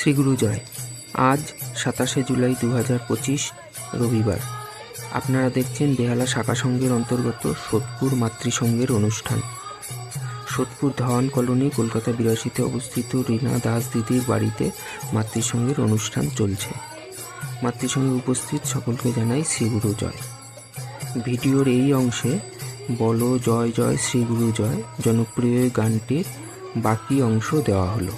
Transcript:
শ্রীগুরু জয়। আজ 27শে জুলাই 2025 রবিবার। আপনারা দেখছেন বেহালা শাখা সংঘের অন্তর্গত সোদপুর মাতৃসংঘের অনুষ্ঠান। সোদপুর ধাওয়ান কলোনি, কলকাতা 82-তে অবস্থিত রীনা দাস দিদির বাড়িতে মাতৃসংঘের অনুষ্ঠান চলছে। মাতৃসংঘে উপস্থিত সকলকে জানাই শ্রীগুরু জয়। ভিডিওর এই অংশে বলো জয় জয় শ্রীগুরু জয় জনপ্রিয় গানটির বাকি অংশ দেওয়া হলো।